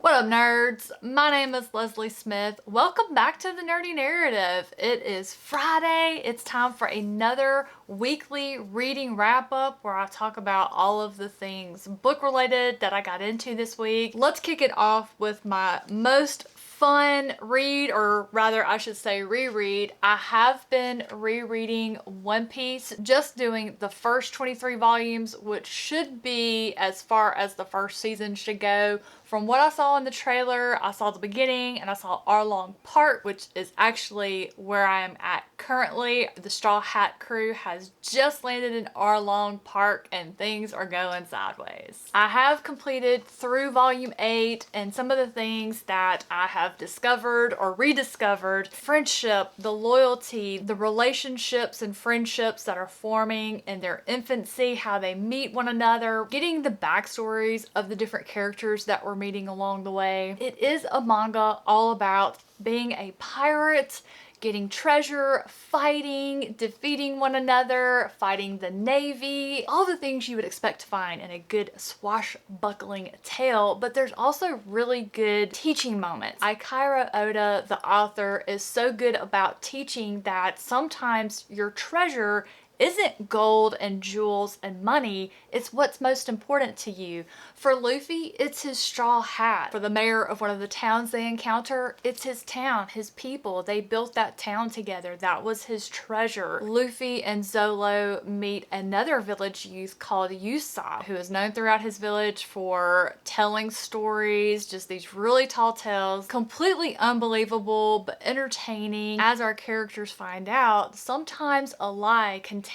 What up, nerds? My name is Leslie Smith. Welcome back to the Nerdy Narrative. It is Friday. It's time for another weekly reading wrap up where I talk about all of the things book related that I got into this week. Let's kick it off with my most fun read, or rather I should say reread. I have been rereading One Piece, just doing the first 23 volumes, which should be as far as the first season should go. From what I saw in the trailer, I saw the beginning and I saw Arlong Park, which is actually where I am at currently. The Straw Hat crew has just landed in Arlong Park and things are going sideways. I have completed through volume 8, and some of the things that I have discovered or rediscovered: friendship, the loyalty, the relationships and friendships that are forming in their infancy, how they meet one another, getting the backstories of the different characters that we're meeting along the way. It is a manga all about being a pirate, getting treasure, fighting, defeating one another, fighting the navy, all the things you would expect to find in a good swashbuckling tale. But there's also really good teaching moments. Ikira Oda, the author, is so good about teaching that sometimes your treasure isn't gold and jewels and money, it's what's most important to you. For Luffy, it's his straw hat. For the mayor of one of the towns they encounter, it's his town, his people. They built that town together. That was his treasure. Luffy and Zolo meet another village youth called Usopp, who is known throughout his village for telling stories, just these really tall tales. Completely unbelievable, but entertaining. As our characters find out, sometimes a lie contains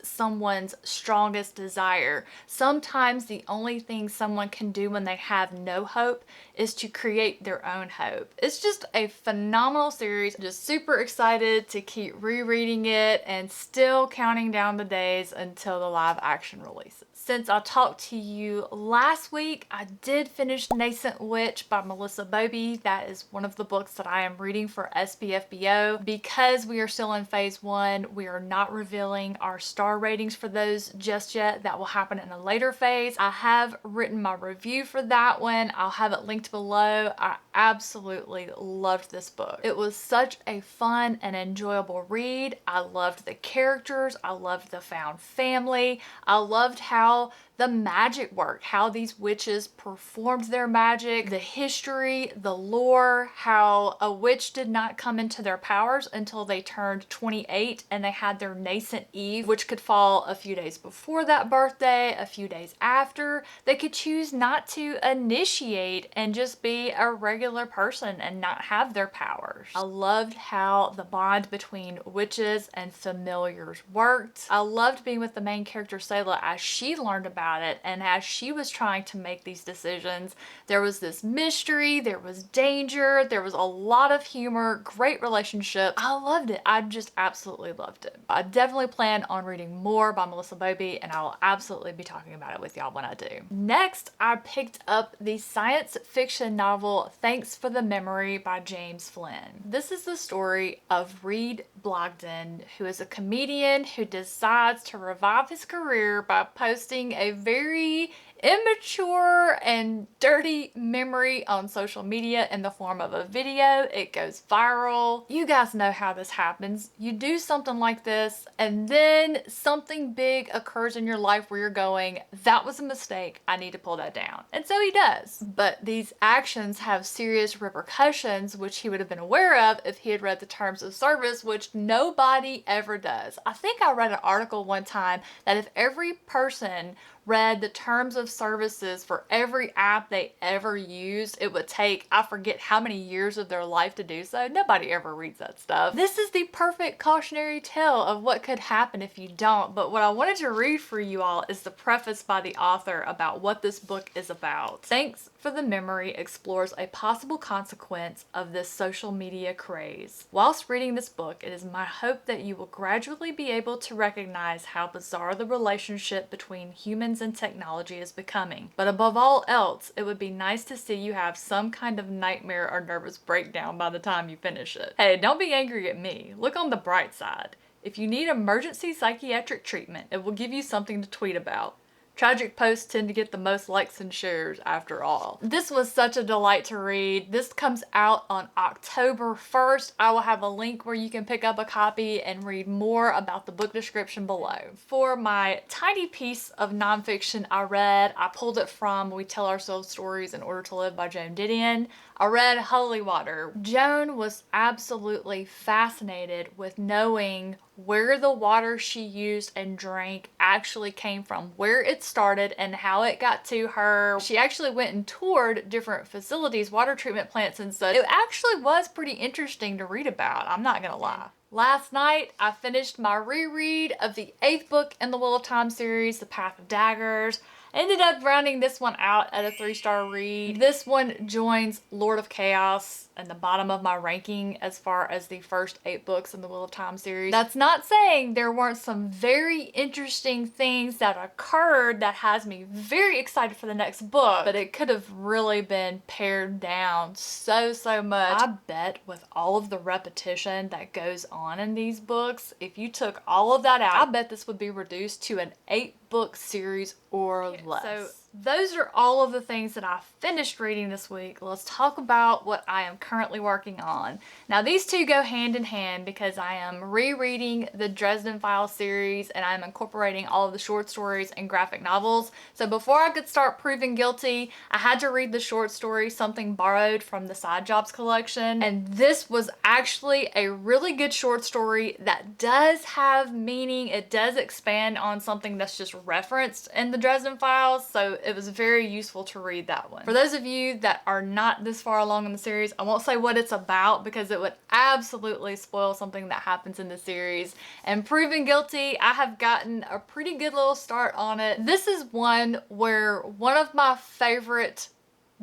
someone's strongest desire. Sometimes the only thing someone can do when they have no hope is to create their own hope. It's just a phenomenal series. I'm just super excited to keep rereading it and still counting down the days until the live action releases. Since I talked to you last week, I did finish Nascent Witch by Melissa Bobby. That is one of the books that I am reading for SPFBO. Because we are still in phase 1, we are not revealing our star ratings for those just yet. That will happen in a later phase. I have written my review for that one. I'll have it linked below. I absolutely loved this book. It was such a fun and enjoyable read. I loved the characters. I loved the found family. I loved how the magic worked, how these witches performed their magic, the history, the lore, how a witch did not come into their powers until they turned 28 and they had their nascent eve, which could fall a few days before that birthday, a few days after. They could choose not to initiate and just be a regular person and not have their powers. I loved how the bond between witches and familiars worked. I loved being with the main character Sayla as she learned about it, and as she was trying to make these decisions. There was this mystery, there was danger, there was a lot of humor, great relationship. I loved it. I just absolutely loved it. I definitely plan on reading more by Melissa Bobby, and I will absolutely be talking about it with y'all when I do. Next, I picked up the science fiction novel Thanks for the Memory by James Flynn. This is the story of Reed Blogden, who is a comedian who decides to revive his career by posting a very immature and dirty memory on social media in the form of a video. It goes viral. You guys know how this happens. You do something like this and then something big occurs in your life where you're going, that was a mistake, I need to pull that down. And so he does. But these actions have serious repercussions, which he would have been aware of if he had read the terms of service, which nobody ever does. I think I read an article one time that if every person read the terms of services for every app they ever used, it would take, I forget how many years of their life to do so. Nobody ever reads that stuff. This is the perfect cautionary tale of what could happen if you don't. But what I wanted to read for you all is the preface by the author about what this book is about. Thanks for the Memory explores a possible consequence of this social media craze. Whilst reading this book, it is my hope that you will gradually be able to recognize how bizarre the relationship between humans and technology is becoming. But above all else, it would be nice to see you have some kind of nightmare or nervous breakdown by the time you finish it. Hey, don't be angry at me. Look on the bright side. If you need emergency psychiatric treatment, it will give you something to tweet about. Tragic posts tend to get the most likes and shares after all. This was such a delight to read. This comes out on October 1st. I will have a link where you can pick up a copy and read more about the book description below. For my tiny piece of nonfiction I pulled it from We Tell Ourselves Stories in Order to Live by Joan Didion. I read Holy Water. Joan was absolutely fascinated with knowing where the water she used and drank actually came from, where it started and how it got to her. She actually went and toured different facilities, water treatment plants and such. It actually was pretty interesting to read about, I'm not gonna lie. Last night, I finished my reread of the 8th book in the Wheel of Time series, The Path of Daggers. Ended up rounding this one out at a 3-star read. This one joins Lord of Chaos in the bottom of my ranking as far as the first 8 books in the Wheel of Time series. That's not saying there weren't some very interesting things that occurred that has me very excited for the next book, but it could have really been pared down so much. I bet with all of the repetition that goes on in these books, if you took all of that out, I bet this would be reduced to an 8-book series or less. So those are all of the things that I finished reading this week. Let's talk about what I am currently working on. Now these two go hand in hand because I am rereading the Dresden Files series and I'm incorporating all of the short stories and graphic novels. So before I could start proving guilty, I had to read the short story Something Borrowed from the Side Jobs collection. And this was actually a really good short story that does have meaning. It does expand on something that's just referenced in the Dresden Files. So it was very useful to read that one. For those of you that are not this far along in the series, I won't say what it's about because it would absolutely spoil something that happens in the series. And Proven Guilty, I have gotten a pretty good little start on it. This is one where one of my favorite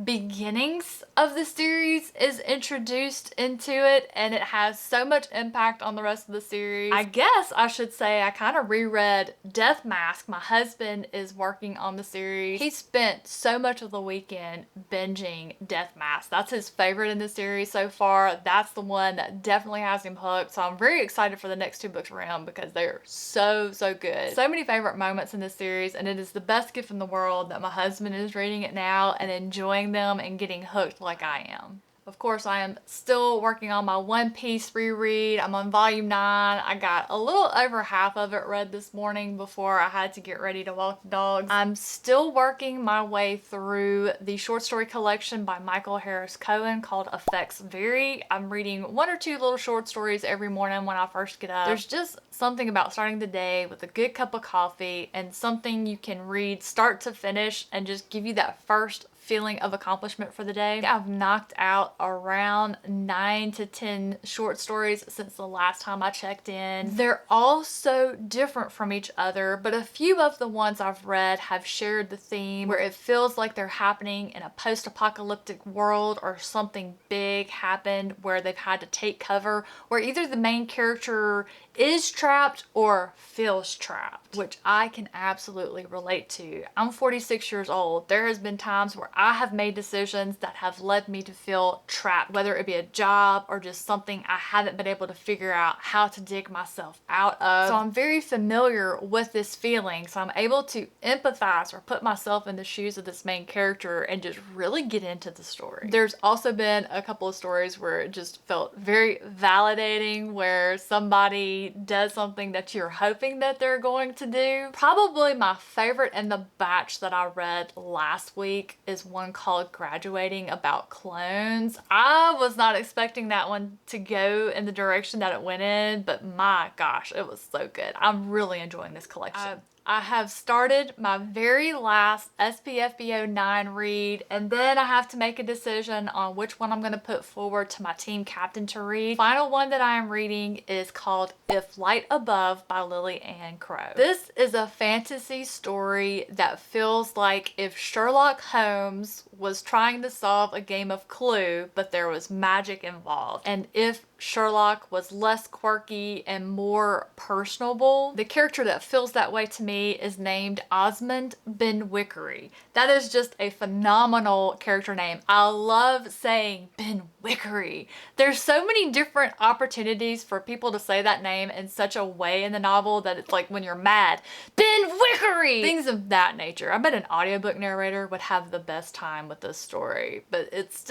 beginnings of the series is introduced into it and it has so much impact on the rest of the series. I guess I should say I kind of reread Death Mask. My husband is working on the series. He spent so much of the weekend binging Death Mask. That's his favorite in the series so far. That's the one that definitely has him hooked. So I'm very excited for the next 2 books around because they're so good. So many favorite moments in this series and it is the best gift in the world that my husband is reading it now and enjoying them and getting hooked like I am. Of course, I am still working on my One Piece reread. I'm on volume 9. I got a little over half of it read this morning before I had to get ready to walk the dogs. I'm still working my way through the short story collection by Michael Harris Cohen called Effects Vary. I'm reading 1 or 2 little short stories every morning when I first get up. There's just something about starting the day with a good cup of coffee and something you can read start to finish and just give you that first feeling of accomplishment for the day. I've knocked out around 9 to 10 short stories since the last time I checked in. They're all so different from each other, but a few of the ones I've read have shared the theme where it feels like they're happening in a post-apocalyptic world or something big happened where they've had to take cover, where either the main character is trapped or feels trapped, which I can absolutely relate to. I'm 46 years old. There has been times where I have made decisions that have led me to feel trapped, whether it be a job or just something I haven't been able to figure out how to dig myself out of. So I'm very familiar with this feeling. So I'm able to empathize or put myself in the shoes of this main character and just really get into the story. There's also been a couple of stories where it just felt very validating, where somebody does something that you're hoping that they're going to do. Probably my favorite in the batch that I read last week is one called Graduating, about clones. I was not expecting that one to go in the direction that it went in, but my gosh, it was so good. I'm really enjoying this collection. I have started my very last SPFBO 9 read, and then I have to make a decision on which one I'm going to put forward to my team captain to read. The final one that I am reading is called If Light Above by Lily Ann Crow. This is a fantasy story that feels like if Sherlock Holmes was trying to solve a game of Clue, but there was magic involved, and if Sherlock was less quirky and more personable. The character that feels that way to me me is named Osmond Benwickery. That is just a phenomenal character name. I love saying Benwickery. There's so many different opportunities for people to say that name in such a way in the novel that it's like when you're mad, Benwickery! Things of that nature. I bet an audiobook narrator would have the best time with this story, but it's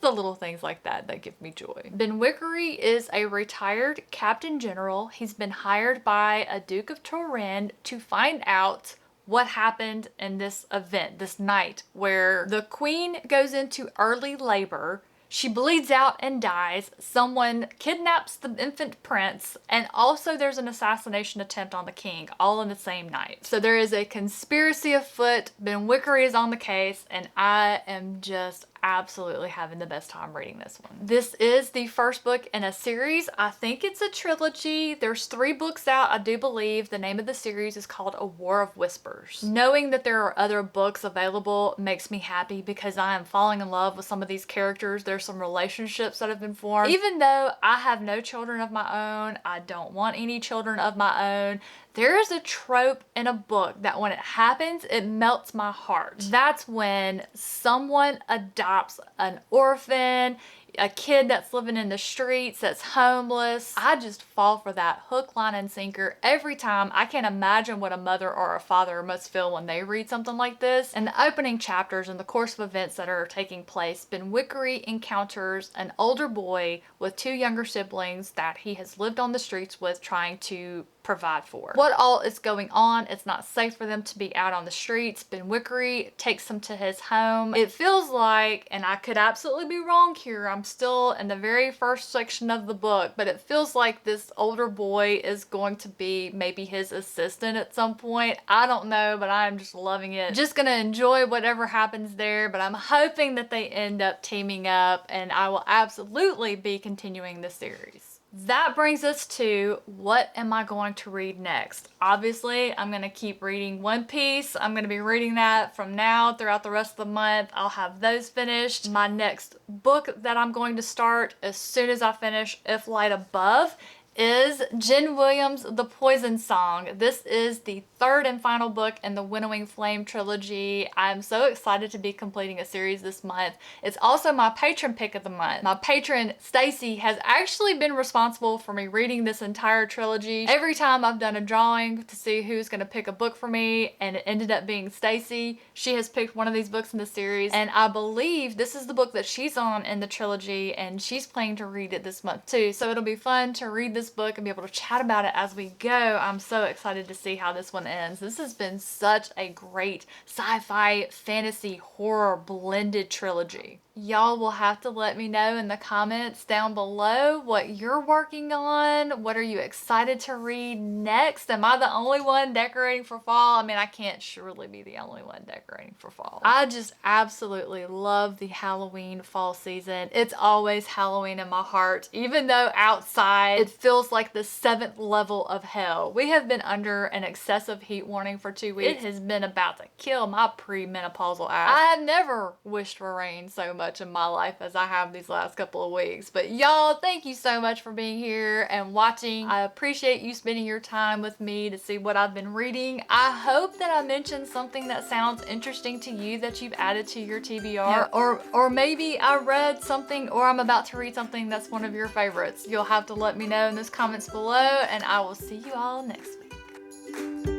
the little things like that that give me joy. Benwickery is a retired captain general. He's been hired by a Duke of Turin to find out what happened in this event, this night, where the queen goes into early labor. She bleeds out and dies. Someone kidnaps the infant prince, and also there's an assassination attempt on the king, all in the same night. So there is a conspiracy afoot. Benwickery is on the case, and I am just absolutely having the best time reading this one. This is the first book in a series. I think it's a trilogy. There's 3 books out, I do believe. The name of the series is called A War of Whispers. Knowing that there are other books available makes me happy because I am falling in love with some of these characters. There's some relationships that have been formed. Even though I have no children of my own, I don't want any children of my own, there is a trope in a book that when it happens, it melts my heart. That's when someone adopts an orphan, a kid that's living in the streets, that's homeless. I just fall for that hook, line, and sinker every time. I can't imagine what a mother or a father must feel when they read something like this. In the opening chapters, in the course of events that are taking place, Benwickery encounters an older boy with 2 younger siblings that he has lived on the streets with, trying to provide for. What all is going on? It's not safe for them to be out on the streets. Benwickery takes them to his home. It feels like, and I could absolutely be wrong here, I'm still in the very first section of the book, but it feels like this older boy is going to be maybe his assistant at some point. I don't know, but I'm just loving it. Just gonna enjoy whatever happens there, but I'm hoping that they end up teaming up, and I will absolutely be continuing the series. That brings us to what am I going to read next? Obviously, I'm going to keep reading One Piece. I'm going to be reading that from now throughout the rest of the month. I'll have those finished. My next book that I'm going to start as soon as I finish If Light Above is Jen Williams' The Poison Song. This is the 3rd and final book in the Winnowing Flame trilogy. I'm so excited to be completing a series this month. It's also my patron pick of the month. My patron, Stacy, has actually been responsible for me reading this entire trilogy. Every time I've done a drawing to see who's going to pick a book for me, and it ended up being Stacy. She has picked one of these books in the series, and I believe this is the book that she's on in the trilogy, and she's planning to read it this month too. So it'll be fun to read this book and be able to chat about it as we go. I'm so excited to see how this one ends. This has been such a great sci-fi, fantasy, horror blended trilogy. Y'all will have to let me know in the comments down below what you're working on. What are you excited to read next? Am I the only one decorating for fall? I mean, I can't surely be the only one decorating for fall. I just absolutely love the Halloween fall season. It's always Halloween in my heart. Even though outside it feels like the 7th level of hell. We have been under an excessive heat warning for 2 weeks. It has been about to kill my premenopausal ass. I have never wished for rain so much in my life as I have these last couple of weeks. But y'all, thank you so much for being here and watching. I appreciate you spending your time with me to see what I've been reading. I hope that I mentioned something that sounds interesting to you that you've added to your TBR. Yeah, or maybe I read something or I'm about to read something that's one of your favorites. You'll have to let me know in the comments below, and I will see you all next week.